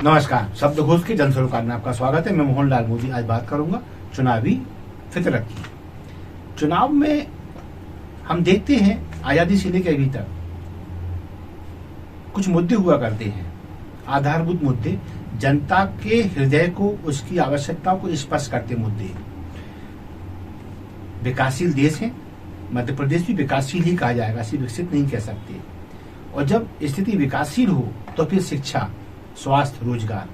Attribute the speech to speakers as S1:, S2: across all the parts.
S1: नमस्कार, शब्दघोष के जन सरोकार में आपका स्वागत है। मैं मोहनलाल मोदी आज बात करूंगा चुनावी फितरत की। चुनाव में हम देखते हैं आजादी से लेकर अभी तक कुछ मुद्दे हुआ करते हैं, आधारभूत मुद्दे, जनता के हृदय को, उसकी आवश्यकताओं को स्पर्श करते मुद्दे। विकासशील देश है, मध्य प्रदेश भी विकासशील ही कहा जाएगा, सिर्फ विकसित नहीं कह सकते। और जब स्थिति विकासशील हो तो फिर शिक्षा, स्वास्थ्य, रोजगार,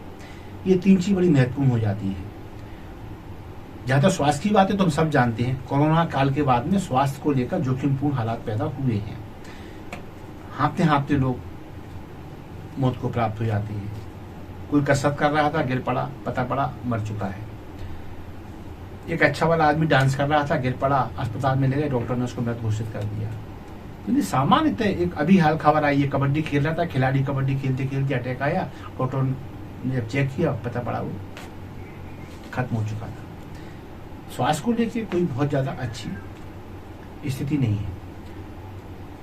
S1: ये तीन चीज बड़ी महत्वपूर्ण हो जाती है। जहां तक स्वास्थ्य की बात है तो हम सब जानते हैं कोरोना काल के बाद में स्वास्थ्य को लेकर जोखिमपूर्ण हालात पैदा हुए हैं। हाँफते हाँफते लोग मौत को प्राप्त हो जाते हैं। कोई कसरत कर रहा था, गिर पड़ा, पता पड़ा मर चुका है। एक अच्छा वाला आदमी डांस कर रहा था, गिर पड़ा, अस्पताल में ले गए, डॉक्टर ने उसको मृत घोषित कर दिया। सामान्यतः एक अभी हाल खबर आई है, कबड्डी खेल रहा था खिलाड़ी, कबड्डी खेलते खेलते अटैक आया, डॉक्टर ने जब चेक किया पता पड़ा वो खत्म हो चुका था। स्वास्थ्य को लेकर कोई बहुत ज्यादा अच्छी स्थिति नहीं है।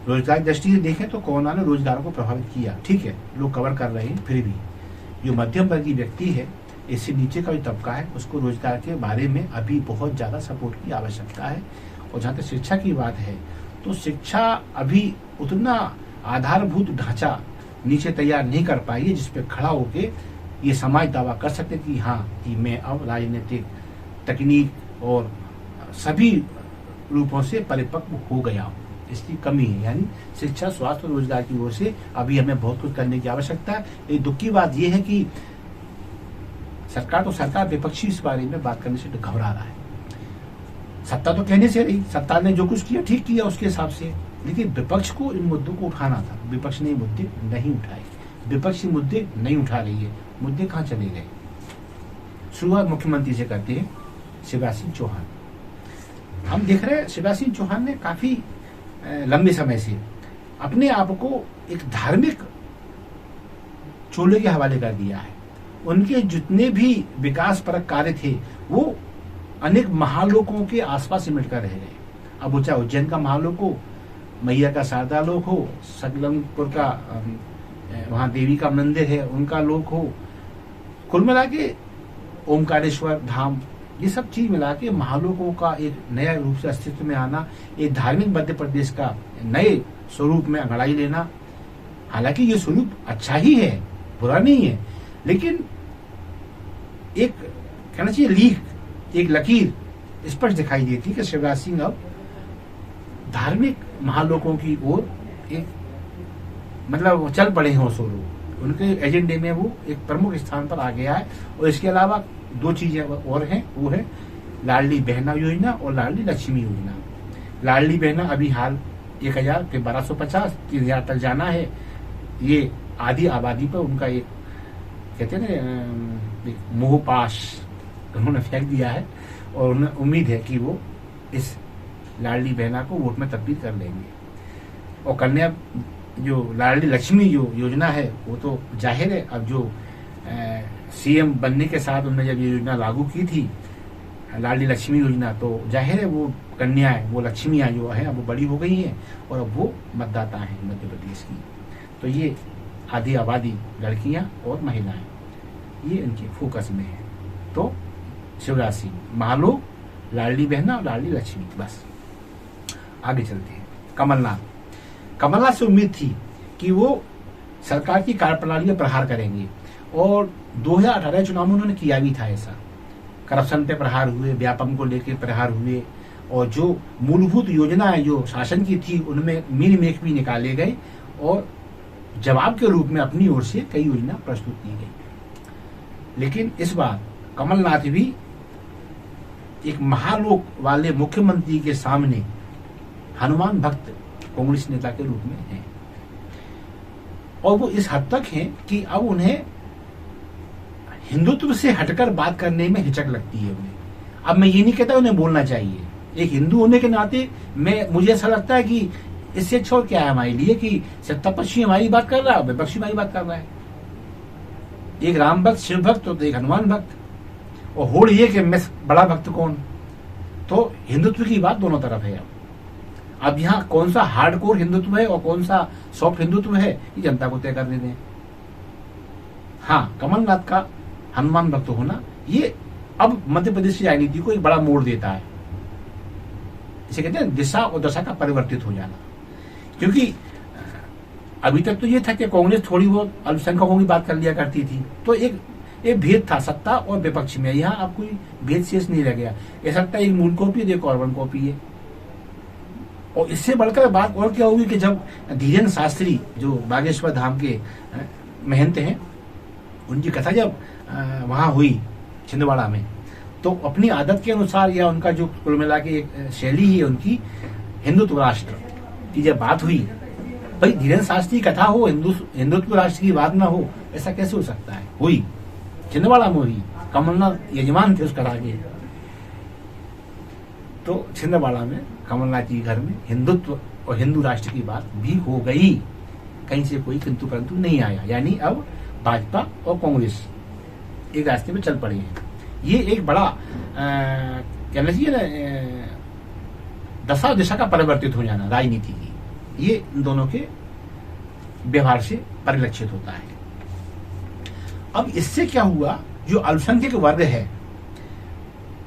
S1: रोजगार दृष्टि से देखें तो कोरोना ने रोजगार को प्रभावित किया, ठीक है, लोग कवर कर रहे हैं, फिर भी जो मध्यम वर्गीय व्यक्ति है, इससे नीचे का जो तबका है, उसको रोजगार के बारे में अभी बहुत ज्यादा सपोर्ट की आवश्यकता है। और जहां तक शिक्षा की बात है तो शिक्षा अभी उतना आधारभूत ढांचा नीचे तैयार नहीं कर पाई है जिसपे खड़ा होके ये समाज दावा कर सकते कि हाँ कि मैं अब राजनीतिक, तकनीक और सभी रूपों से परिपक्व हो गया हूँ। इसकी कमी है, यानी शिक्षा, स्वास्थ्य और रोजगार की ओर से अभी हमें बहुत कुछ करने की आवश्यकता है। एक दुख की बात यह है कि सरकार विपक्षी इस बारे में बात करने से घबरा रहा है। सत्ता तो कहने से रही, सत्ता ने जो कुछ किया ठीक किया उसके हिसाब से, लेकिन विपक्ष को इन मुद्दों को उठाना था। विपक्ष ने मुद्दे नहीं उठाए, विपक्षी मुद्दे नहीं उठा रही है। मुद्दे कहाँ चले गए? शुरुआत मुख्यमंत्री से करते हैं, शिवराज सिंह चौहान। हम देख रहे हैं शिवराज सिंह चौहान ने काफी लंबे समय से अपने आप को एक धार्मिक चोले के हवाले कर दिया है। उनके जितने भी विकास परक कार्य थे वो अनेक महालोकों के आसपास सिमट कर रह गए। अब वो चाहे उज्जैन का महालोक हो, मैया का शारदा लोक हो, सगलंगपुर का वहां देवी का मंदिर है उनका लोक हो, कुल मिला के ओमकारेश्वर धाम, ये सब चीज मिला के महालोकों का एक नया रूप से अस्तित्व में आना, एक धार्मिक मध्य प्रदेश का नए स्वरूप में अंगड़ाई लेना। हालांकि ये स्वरूप अच्छा ही है, बुरा नहीं है, लेकिन एक कहना चाहिए लीक, एक लकीर स्पष्ट दिखाई देती कि शिवराज सिंह अब धार्मिक महालोकों की ओर एक मतलब चल पड़े हैं। सोलो उनके एजेंडे में वो एक प्रमुख स्थान पर आ गया है। और इसके अलावा दो चीजें और हैं, वो है लाडली बहना योजना और लाडली लक्ष्मी योजना। लाडली बहना अभी हाल 1000, फिर 1250, 3000 तक जाना है। ये आधी आबादी पर उनका एक कहते हैं ना मोहपाश उन्होंने फेंक दिया है और उन्हें उम्मीद है कि वो इस लाडली बहना को वोट में तब्दील कर लेंगे। और कन्या जो लाडली लक्ष्मी जो योजना है वो तो जाहिर है, अब जो सीएम बनने के साथ उन्होंने जब ये योजना लागू की थी, लाडली लक्ष्मी योजना, तो जाहिर है वो कन्याएं, वो लक्ष्मियां जो है अब वो बड़ी हो गई हैं और अब वो मतदाता हैं मध्य प्रदेश की। तो ये आधी आबादी लड़कियां और महिलाएं, ये इनके फोकस में है। तो शिवराज सिंह, महालोक, लाडली बहना और लाडली लक्ष्मी। बस आगे चलते हैं। कमलनाथ से उम्मीद थी कि वो सरकार की कार्यप्रणाली में प्रहार करेंगे और 2018 चुनाव में उन्होंने किया भी था ऐसा। करप्शन पे प्रहार हुए, व्यापम को लेकर प्रहार हुए और जो मूलभूत योजनाएं जो शासन की थी उनमें मील मेख भी निकाले गए और जवाब के रूप में अपनी ओर से कई योजना प्रस्तुत की गई। लेकिन इस बार कमलनाथ भी एक महालोक वाले मुख्यमंत्री के सामने हनुमान भक्त कांग्रेस नेता के रूप में हैं। और वो इस हद तक हैं कि अब उन्हें हिंदुत्व से हटकर बात करने में हिचक लगती है उन्हें। अब मैं ये नहीं कहता उन्हें बोलना चाहिए, एक हिंदू होने के नाते मुझे ऐसा लगता है कि इससे अच्छा क्या है हमारे लिए कि सत्तापक्षी हमारी बात कर रहा है, विपक्षी हमारी बात कर रहा है। एक राम भक्त, शिव भक्त और एक हनुमान भक्त, और होड़ ये कि मैं बड़ा भक्त कौन। तो हिंदुत्व की बात दोनों तरफ है। अब यहाँ कौन सा हार्डकोर हिंदुत्व है और कौन सा सॉफ्ट हिंदुत्व है, ये जनता को तय करने दें। हाँ, कमलनाथ का हनुमान भक्त होना ये अब मध्य प्रदेश की राजनीति को एक बड़ा मोड़ देता है। इसे कहते हैं दिशा और दशा का परिवर्तित हो जाना। क्योंकि अभी तक तो ये था कि कांग्रेस थोड़ी बहुत अल्पसंख्यकों की बात कर लिया करती थी, तो एक भेद था सत्ता और विपक्ष में। यहाँ अब कोई भेद शेष नहीं रह गया। ऐसा लगता है एक मूल कॉपी है, एक ऑर्बन कॉपी है। और इससे बढ़कर बात और क्या होगी कि जब धीरेन्द्र शास्त्री जो बागेश्वर धाम के महंत हैं, उनकी कथा जब वहां हुई छिंदवाड़ा में, तो अपनी आदत के अनुसार या उनका जो कुल मिला के एक शैली है उनकी, हिंदुत्व राष्ट्र की जब बात हुई, भाई धीरेन्द्र शास्त्री कथा हो, हिंदुत्व राष्ट्र की बात ना हो, ऐसा कैसे हो सकता है? हुई, छिंदवाड़ा में हुई, कमलनाथ यजमान थे उस कथा के। तो छिंदवाड़ा में कमलनाथ जी घर में हिंदुत्व और हिंदू राष्ट्र की बात भी हो गई, कहीं से कोई किंतु परंतु नहीं आया। यानी अब भाजपा और कांग्रेस एक रास्ते में चल पड़े हैं। ये एक बड़ा कहना चाहिए ना, दशा दिशा का परिवर्तित हो जाना राजनीति की, ये इन दोनों के व्यवहार से परिलक्षित होता है। अब इससे क्या हुआ, जो अल्पसंख्यक वर्ग है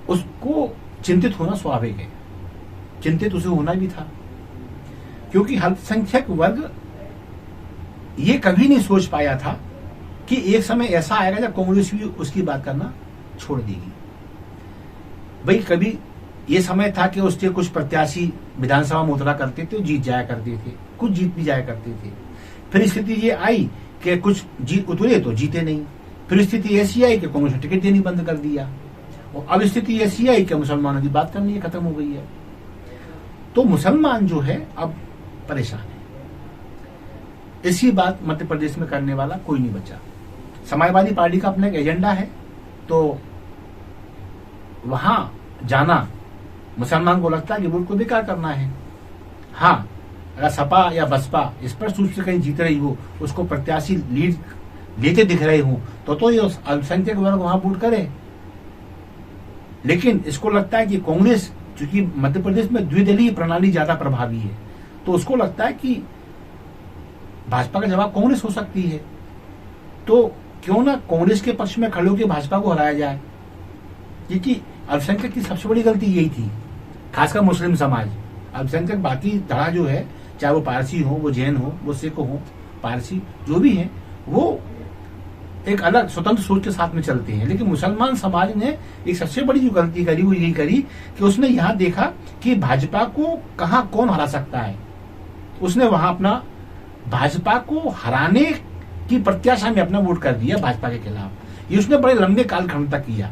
S1: उसको चिंतित होना स्वाभाविक है। चिंतित उसे होना भी था, क्योंकि अल्पसंख्यक वर्ग ये कभी नहीं सोच पाया था कि एक समय ऐसा आएगा जब कांग्रेस भी उसकी बात करना छोड़ देगी। भाई कभी ये समय था कि उसके कुछ प्रत्याशी विधानसभा में उतरा करते थे, जीत जाया करते थे, कुछ जीत भी जाया करते थे। फिर स्थिति ये आई कि कुछ जीत उतरे तो जीते नहीं। फिर स्थिति ऐसी आई कि कांग्रेस ने टिकट देनी बंद कर दिया। और अब स्थिति ऐसी आई कि मुसलमानों की बात करनी है, खत्म हो गई है। तो मुसलमान जो है अब परेशान है। इसी बात मध्य प्रदेश में करने वाला कोई नहीं बचा। समाजवादी पार्टी का अपना एक एजेंडा है, तो वहां जाना मुसलमान को लगता है कि वोट को बेकार करना है। हाँ, अगर सपा या बसपा स्पष्ट रूप से कहीं जीत रही हो, उसको प्रत्याशी लीड लेते दिख रहे हो, तो ये अल्पसंख्यक वर्ग वहां वोट करे। लेकिन इसको लगता है कि कांग्रेस, क्योंकि मध्य प्रदेश में द्विदलीय प्रणाली ज्यादा प्रभावी है, तो उसको लगता है कि भाजपा का जवाब कांग्रेस हो सकती है, तो क्यों ना कांग्रेस के पक्ष में खड़े होकर भाजपा को हराया जाए। क्योंकि अल्पसंख्यक की सबसे बड़ी गलती यही थी, खासकर मुस्लिम समाज। अल्पसंख्यक बाकी धड़ा जो है, चाहे वो पारसी हो, वो जैन हो, वो सिख हो, पारसी जो भी है, वो एक अलग स्वतंत्र सोच के साथ में चलते हैं। लेकिन मुसलमान समाज ने एक सबसे बड़ी जो गलती करी वो यही करी कि उसने यहां देखा कि भाजपा को कहां कौन हरा सकता है। उसने वहां अपना भाजपा को हराने की प्रत्याशा में अपना वोट कर दिया भाजपा के खिलाफ। ये उसने बड़े लंबे कालखंड तक किया।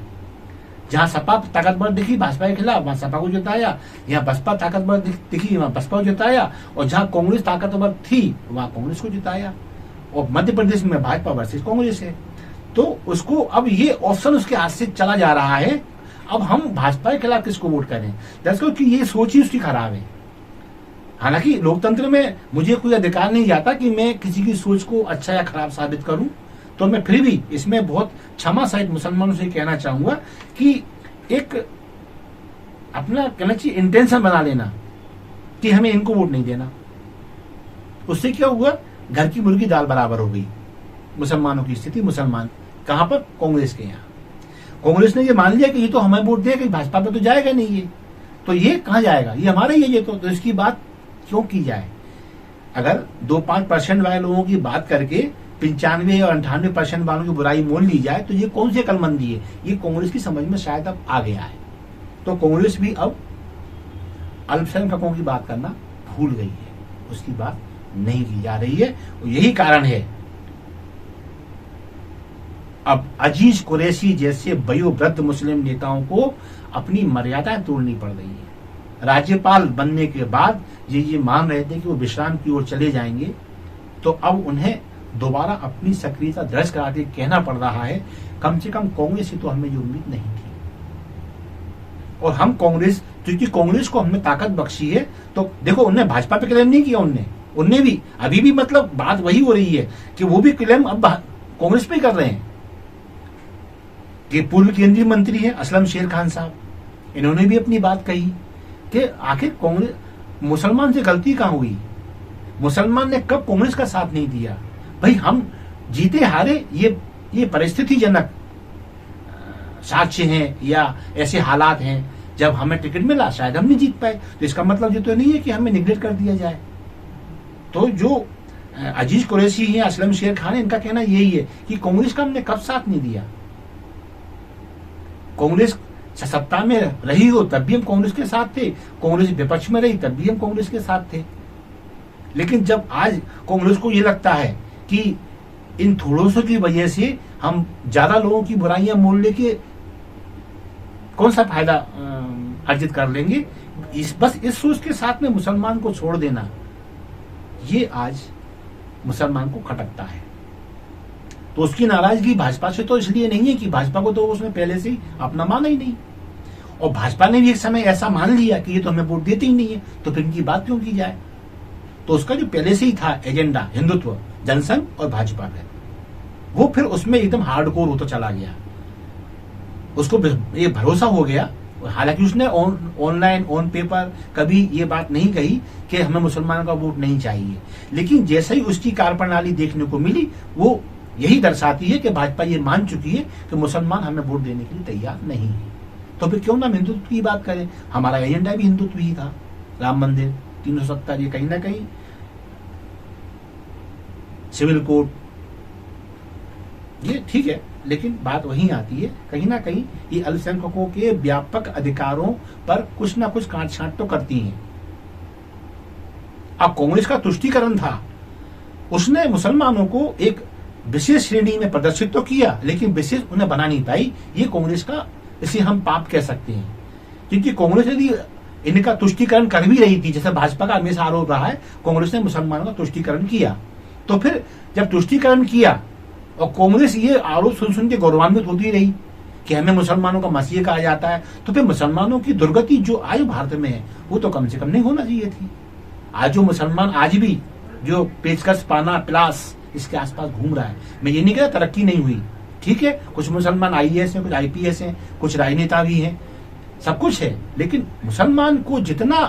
S1: जहां सपा ताकतवर दिखी भाजपा के खिलाफ, वहां सपा को जिताया। यहाँ बसपा ताकतवर दिखी, वहां बसपा को जिताया। और जहां कांग्रेस ताकतवर थी, वहां कांग्रेस को जिताया। और मध्य प्रदेश में भाजपा वर्सेस कांग्रेस है, तो उसको अब ये ऑप्शन उसके हाथ से चला जा रहा है। अब हम भाजपा के खिलाफ किसको वोट करें? दरअसल कि ये सोच ही उसकी खराब है। हालांकि लोकतंत्र में मुझे कोई अधिकार नहीं जाता कि मैं किसी की सोच को अच्छा या खराब साबित करूं, तो मैं फिर भी इसमें बहुत क्षमा सहित मुसलमानों से कहना चाहूंगा कि एक अपना कहना चाहिए इंटेंशन बना लेना कि हमें इनको वोट नहीं देना। उससे क्या हुआ, घर की मुर्गी दाल बराबर हो गई मुसलमानों की स्थिति। मुसलमान कहां पर? कांग्रेस के यहाँ। कांग्रेस ने ये मान लिया कि ये तो हमें वोट देगा, भाजपा पे तो जाएगा नहीं, ये तो ये कहां जाएगा, ये हमारा ही है ये तो इसकी बात क्यों की जाए। अगर 2-5% वाले लोगों की बात करके 95 और 98% वालों की बुराई मोल ली जाए, तो ये कौन सी अकलमंदी है? ये कांग्रेस की समझ में शायद अब आ गया है। तो कांग्रेस भी अब अल्पसंख्यकों की बात करना भूल गई है, उसकी बात नहीं की जा रही है। और यही कारण है अब अजीज कुरैशी जैसे वयोवृद्ध मुस्लिम नेताओं को अपनी मर्यादाएं तोड़नी पड़ रही है। राज्यपाल बनने के बाद ये मान रहे थे कि वो विश्राम की ओर चले जाएंगे, तो अब उन्हें दोबारा अपनी सक्रियता दर्ज करा के कहना पड़ रहा है, कम से कम कांग्रेस से तो हमें ये उम्मीद नहीं थी। और हम कांग्रेस, क्योंकि कांग्रेस को हमने ताकत बख्शी है, तो देखो उनने भाजपा पे क्लेम नहीं किया, उनने भी अभी भी मतलब बात वही हो रही है कि वो भी क्लेम अब कांग्रेस पे कर रहे हैं। कि पूर्व केंद्रीय मंत्री हैं असलम शेर खान साहब, इन्होंने भी अपनी बात कही कि आखिर कांग्रेस मुसलमान से गलती कहां हुई, मुसलमान ने कब कांग्रेस का साथ नहीं दिया। भाई हम जीते हारे ये ये परिस्थितिजनक साक्ष्य हैं या ऐसे हालात हैं, जब हमें टिकट मिला शायद हम नहीं जीत पाए, तो इसका मतलब ये तो नहीं है कि हमें निगलेक्ट कर दिया जाए। तो जो अजीज कुरैशी हैं, असलम शेर खान है, इनका कहना यही है कि कांग्रेस का हमने कब साथ नहीं दिया। कांग्रेस सत्ता में रही हो तब भी हम कांग्रेस के साथ थे, कांग्रेस विपक्ष में रही तब भी हम कांग्रेस के साथ थे। लेकिन जब आज कांग्रेस को ये लगता है कि इन थोड़ों सौ की वजह से हम ज्यादा लोगों की बुराइयां मोल लेके कौन सा फायदा अर्जित कर लेंगे, बस इस सोच के साथ में मुसलमान को छोड़ देना, ये आज मुसलमान को खटकता है। तो उसकी नाराजगी भाजपा से तो इसलिए नहीं है कि भाजपा को तो उसने पहले से ही अपना माना ही नहीं, और भाजपा ने भी एक समय ऐसा मान लिया कि ये तो हमें वोट देते ही नहीं है, तो फिर इनकी बात क्यों की जाए। तो उसका जो पहले से ही था एजेंडा हिंदुत्व, जनसंघ और भाजपा पे, वो फिर उसमें एकदम हार्डकोर होता चला गया। उसको ये भरोसा हो गया, हालांकि उसने ऑनलाइन ऑन पेपर कभी ये बात नहीं कही कि हमें मुसलमानों का वोट नहीं चाहिए, लेकिन जैसे ही उसकी कार्यप्रणाली देखने को मिली, वो यही दर्शाती है कि भाजपा ये मान चुकी है कि मुसलमान हमें वोट देने के लिए तैयार नहीं है। तो फिर क्यों ना हिंदुत्व की बात करें, हमारा एजेंडा भी हिंदुत्व ही था। राम मंदिर, 370, ये कहीं ना कहीं सिविल कोड, ये ठीक है, लेकिन बात वहीं आती है, कहीं ना कहीं ये अल्पसंख्यकों के व्यापक अधिकारों पर कुछ ना कुछ काट छांट तो करती हैं। अब कांग्रेस का तुष्टीकरण था, उसने मुसलमानों को एक विशेष श्रेणी में प्रदर्शित तो किया, लेकिन विशेष उन्हें बना नहीं पाई। ये कांग्रेस का, इसे हम पाप कह सकते हैं, क्योंकि कांग्रेस यदि इनका तुष्टीकरण कर भी रही थी, जैसे भाजपा का हमेशा आरोप रहा है, कांग्रेस ने मुसलमानों का तुष्टीकरण किया, तो फिर जब तुष्टीकरण किया और कांग्रेस ये आरोप सुन के गौरवान्वित होती रही कि हमें मुसलमानों का मसीह कहा जाता है, तो फिर मुसलमानों की दुर्गति जो आज भारत में है, वो तो कम से कम नहीं होना चाहिए थी। आज जो मुसलमान आज भी जो पेचकस, पाना, प्लास इसके आसपास घूम रहा है, मैं ये नहीं कह रहा तरक्की नहीं हुई, ठीक है, कुछ मुसलमान IAS हैं, कुछ IPS हैं, कुछ राजनेता भी हैं, सब कुछ है, लेकिन मुसलमान को जितना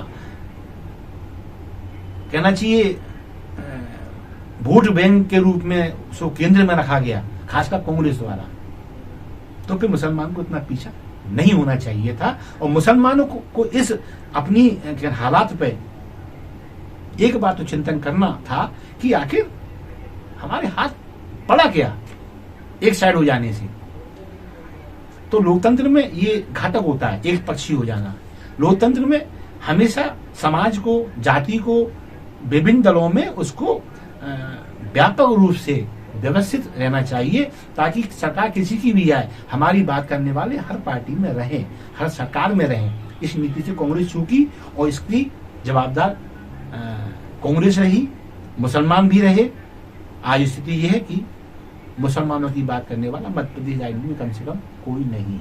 S1: कहना चाहिए वोट बैंक के रूप में उसको केंद्र में रखा गया, खासकर कांग्रेस द्वारा, तो फिर मुसलमान को इतना पीछा नहीं होना चाहिए था। और मुसलमानों को इस अपनी हालात पे एक बात तो चिंतन करना था कि आखिर हमारे हाथ पड़ा क्या एक साइड हो जाने से। तो लोकतंत्र में ये घातक होता है, एक पक्षी हो जाना। लोकतंत्र में हमेशा समाज को, जाति को विभिन्न दलों में उसको व्यापक रूप से व्यवस्थित रहना चाहिए, ताकि सरकार किसी की भी आए, हमारी बात करने वाले हर पार्टी में रहें, हर सरकार में रहें। इस नीति से कांग्रेस चूकी और इसकी जवाबदार कांग्रेस रही, मुसलमान भी रहे। आज स्थिति यह है कि मुसलमानों की बात करने वाला मध्य प्रदेश राजनीति में कम से कम कोई नहीं है।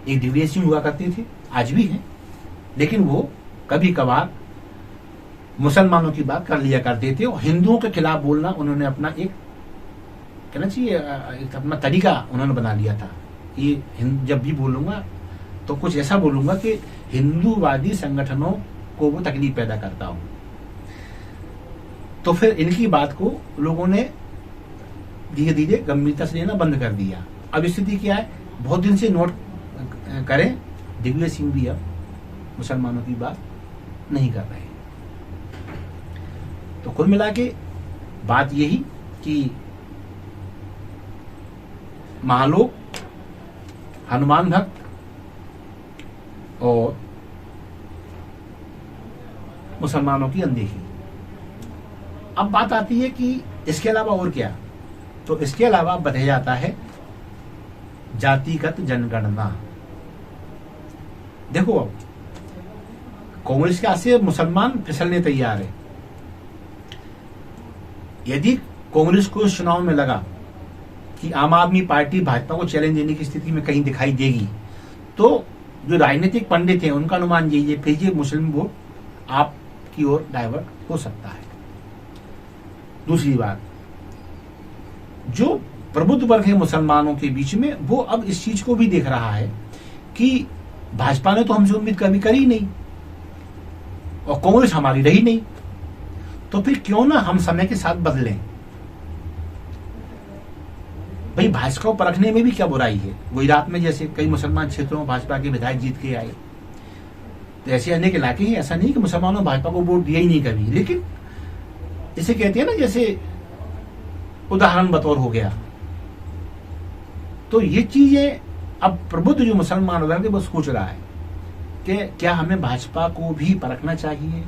S1: एक दिग्विजय सिंह हुआ करते थे, आज भी हैं, लेकिन वो कभी कभार मुसलमानों की बात कर लिया करते थे, और हिंदुओं के खिलाफ बोलना उन्होंने अपना एक कहना चाहिए एक अपना तरीका उन्होंने बना लिया था। ये जब भी बोलूंगा तो कुछ ऐसा बोलूंगा कि हिंदूवादी संगठनों को वो तकलीफ पैदा करता हूं। तो फिर इनकी बात को लोगों ने धीरे धीरे गंभीरता से लेना बंद कर दिया। अब स्थिति क्या है, बहुत दिन से नोट करें, दिग्विजय सिंह भी अब मुसलमानों की बात नहीं कर रहे। तो कुल मिला के बात यही कि महालोक, हनुमान भक्त और मुसलमानों की अनदेखी। अब बात आती है कि इसके अलावा और क्या, तो इसके अलावा बताया जाता है जातिगत जनगणना। देखो अब कांग्रेस के हाथ से मुसलमान फिसलने तैयार है। यदि कांग्रेस को इस चुनाव में लगा कि आम आदमी पार्टी भाजपा को चैलेंज देने की स्थिति में कहीं दिखाई देगी, तो जो राजनीतिक पंडित हैं उनका अनुमान यही है फिर ये मुस्लिम वोट आपकी ओर डाइवर्ट हो सकता है। दूसरी बात, जो प्रबुद्ध वर्ग है मुसलमानों के बीच में, वो अब इस चीज को भी देख रहा है कि भाजपा ने तो हमसे उम्मीद कभी करी नहीं और कांग्रेस हमारी रही नहीं, तो फिर क्यों ना हम समय के साथ बदलें। भाई भाजपा को परखने में भी क्या बुराई है। गुजरात में जैसे कई मुसलमान क्षेत्रों में भाजपा के विधायक जीत के आए, तो ऐसे अनेक इलाके हैं, ऐसा नहीं कि मुसलमानों ने भाजपा को वोट दिया ही नहीं कभी, लेकिन इसे कहते हैं ना, जैसे उदाहरण बतौर हो गया। तो ये चीजें अब प्रबुद्ध जो मुसलमान वर्ग है वो सोच रहा है कि क्या हमें भाजपा को भी परखना चाहिए।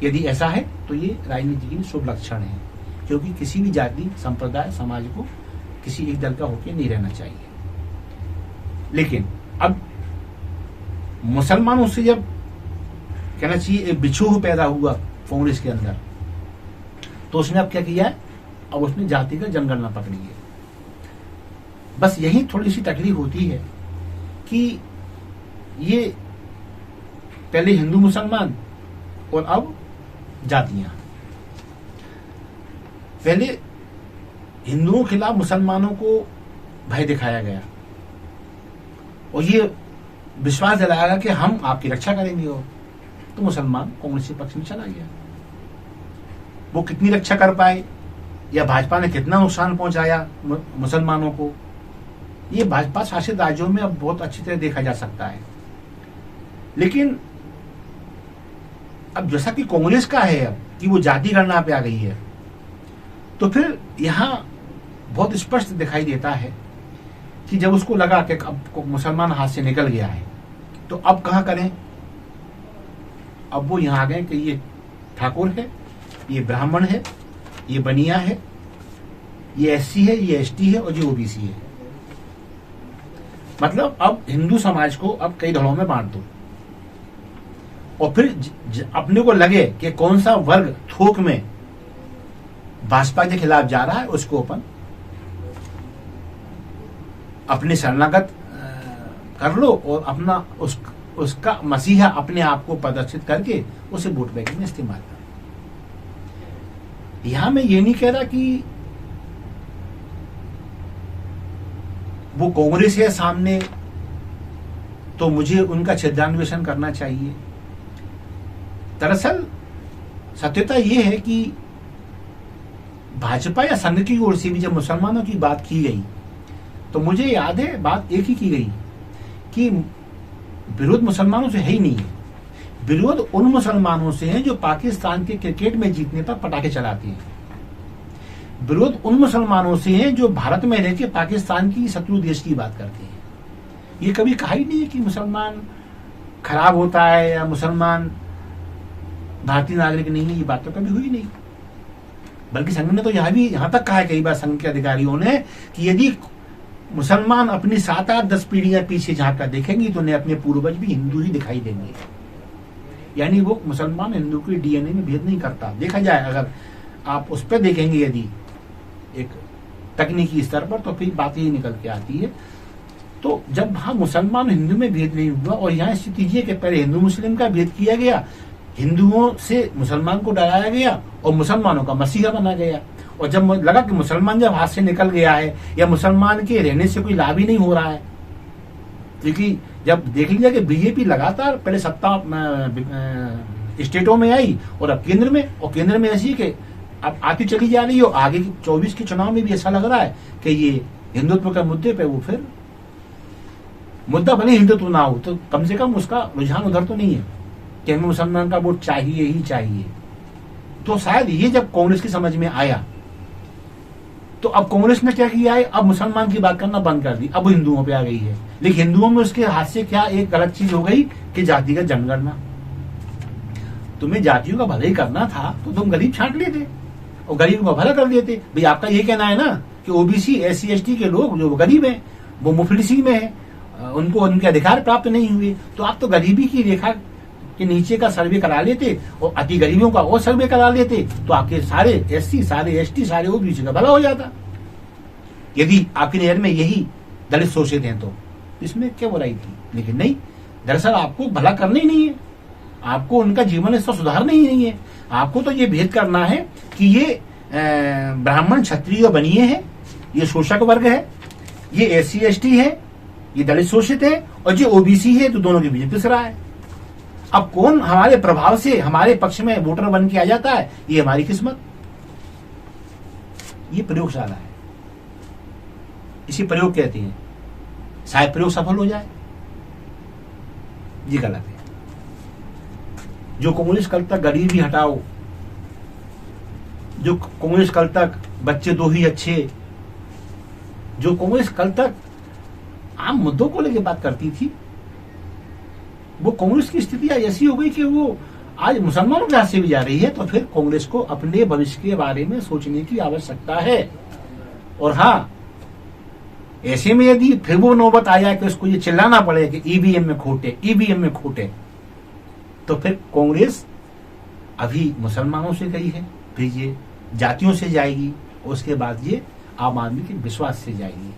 S1: यदि ऐसा है तो ये राजनीति के लिए शुभ लक्षण है, क्योंकि किसी भी जाति, संप्रदाय, समाज को किसी एक दल का होकर नहीं रहना चाहिए। लेकिन अब मुसलमानों से जब कहना चाहिए एक बिछोह पैदा हुआ कांग्रेस के अंदर, तो उसने अब क्या किया है, अब उसने जाति का जनगणना पकड़ी है। बस यही थोड़ी सी तकलीफ होती है कि ये पहले हिंदू मुसलमान और अब जातियां। पहले हिंदुओं के खिलाफ मुसलमानों को भय दिखाया गया और ये विश्वास दिलाया गया कि हम आपकी रक्षा करेंगे, और तो मुसलमान कांग्रेस के पक्ष में चला गया। वो कितनी रक्षा कर पाए या भाजपा ने कितना नुकसान पहुंचाया मुसलमानों को, ये भाजपा शासित राज्यों में अब बहुत अच्छी तरह देखा जा सकता है। लेकिन अब जैसा कि कांग्रेस का है अब कि वो जाति गणना पे आ गई है, तो फिर यहां बहुत स्पष्ट दिखाई देता है कि जब उसको लगा कि अब मुसलमान हाथ से निकल गया है, तो अब कहां करें। अब वो यहां आ गए कि ये ठाकुर है, ये ब्राह्मण है, ये बनिया है, ये एससी है, ये एसटी है और ये ओबीसी है। मतलब अब हिंदू समाज को अब कई दलों में बांट दो, और फिर अपने को लगे कि कौन सा वर्ग थोक में भाजपा के खिलाफ जा रहा है, उसको अपन अपने शरणागत कर लो और अपना उसका मसीहा अपने आप को प्रदर्शित करके उसे वोट बैंक में इस्तेमाल करो। यहां मैं ये नहीं कह रहा कि वो कांग्रेस है सामने तो मुझे उनका छिद्रान्वेषण करना चाहिए। दरअसल सत्यता ये है कि भाजपा या संघ की ओर से भी जब मुसलमानों की बात की गई, तो मुझे याद है बात एक ही की गई कि विरोध मुसलमानों से है ही नहीं है, विरोध उन मुसलमानों से है जो पाकिस्तान के क्रिकेट में जीतने पर पटाखे चलाते हैं, विरोध उन मुसलमानों से है जो भारत में रह के पाकिस्तान की शत्रु देश की बात करते हैं। ये कभी कहा ही नहीं है कि मुसलमान खराब होता है या मुसलमान भारतीय नागरिक नहीं है, ये बात तो कभी हुई नहीं। बल्कि संघ ने तो यहां तक कहा है कई बार, संघ के अधिकारियों ने, कि यदि मुसलमान अपनी 7-8-10 पीढ़ियां पीछे झांक कर देखेंगे तो उन्हें अपने पूर्वज भी हिंदू ही दिखाई देंगे। यानी वो मुसलमान हिंदू के डीएनए में भेद नहीं करता। देखा जाए अगर आप उस पर देखेंगे यदि एक तकनीकी स्तर पर, तो फिर बात ही निकल के आती है। तो जब वहां मुसलमान हिंदू में भेद नहीं हुआ और यहाँ स्थिति ये कि पहले हिंदू मुस्लिम का भेद किया गया, हिंदुओं से मुसलमान को डराया गया और मुसलमानों का मसीहा बना गया, और जब लगा कि मुसलमान जब हाथ से निकल गया है या मुसलमान के रहने से कोई लाभ ही नहीं हो रहा है, क्योंकि जब देख लिया कि बीजेपी लगातार पहले सत्ता स्टेटों में आई और अब केंद्र में, और केंद्र में ऐसी कि अब आती चली जा रही है, और आगे 24 के चुनाव में भी ऐसा लग रहा है कि ये हिंदुत्व के मुद्दे पे वो फिर मुद्दा भले हिंदुत्व ना हो तो कम से कम उसका रुझान उधर तो नहीं है कि हमें मुसलमान का वोट चाहिए ही चाहिए। तो शायद ये जब कांग्रेस की समझ में आया, तो अब कांग्रेस ने क्या किया है, अब मुसलमान की बात करना बंद कर दी, अब हिंदुओं पे आ गई है। लेकिन हिंदुओं में उसके हाथ से क्या एक गलत चीज हो गई कि जाति का जनगणना। तुम्हें जातियों का भला ही करना था तो तुम गरीब छांट लेते और गरीब का भला कर देते। भाई आपका ये कहना है ना कि ओबीसी एससी एसटी के लोग जो गरीब हैं वो मुफलिसी में है, उनको उनके अधिकार प्राप्त नहीं हुए, तो आप तो गरीबी की रेखा के नीचे का सर्वे करा लेते और अति गरीबों का और सर्वे करा लेते, तो आपके सारे एससी, सारे एसटी, सारे ओबीसी का भला हो जाता। यदि आपकी नजर में यही दलित शोषित हैं तो इसमें क्या बुराई थी। लेकिन नहीं, दरअसल आपको भला करना ही नहीं है, आपको उनका जीवन स्तर सुधारना ही नहीं है। आपको तो ये भेद करना है कि ये ब्राह्मण क्षत्रिय बनिए हैं, ये शोषक वर्ग है, ये एससी एसटी है, ये दलित शोषित है, और ये ओबीसी है, तो दोनों के बीच पिस रहा है। अब कौन हमारे प्रभाव से हमारे पक्ष में वोटर बन के आ जाता है, ये हमारी किस्मत। ये प्रयोगशाला है। इसी प्रयोग कहते हैं, शायद प्रयोग सफल हो जाए। ये गलत है। जो कम्युनिस्ट कल तक गरीबी हटाओ, जो कम्युनिस्ट कल तक बच्चे दो ही अच्छे, जो कांग्रेस कल तक आम मुद्दों को लेकर बात करती थी, वो कांग्रेस की स्थिति आज ऐसी हो गई कि वो आज मुसलमानों के हाथ से भी जा रही है। तो फिर कांग्रेस को अपने भविष्य के बारे में सोचने की आवश्यकता है। और हाँ, ऐसे में यदि फिर वो नौबत आ जाए कि उसको ये चिल्लाना पड़े कि ईवीएम में खोटे, ईवीएम में खोटे, तो फिर कांग्रेस अभी मुसलमानों से गई है, फिर ये जातियों से जाएगी, और उसके बाद ये आम आदमी के विश्वास से जाएगी।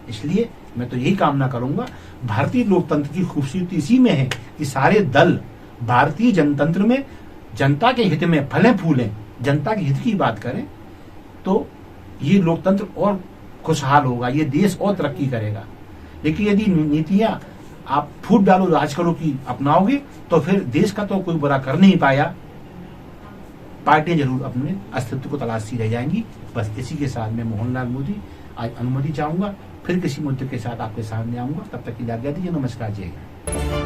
S1: इसलिए मैं तो यही कामना करूंगा, भारतीय लोकतंत्र की खूबसूरती इसी में है कि सारे दल भारतीय जनतंत्र में जनता के हित में फलें फूलें, जनता के हित की बात करें, तो ये लोकतंत्र और खुशहाल होगा, ये देश और तरक्की करेगा। लेकिन यदि नीतियां आप फूट डालो राजकरों की अपनाओगे, तो फिर देश का तो कोई बुरा कर नहीं पाया, पार्टियां जरूर अपने अस्तित्व को तलाशती रह जाएंगी। बस इसी के साथ मैं मोहनलाल मोदी आज अनुमति चाहूंगा, फिर किसी मुद्दे के साथ आपके सामने आऊंगा। तब तक की आज्ञा दीजिए। नमस्कार, जय हिंद।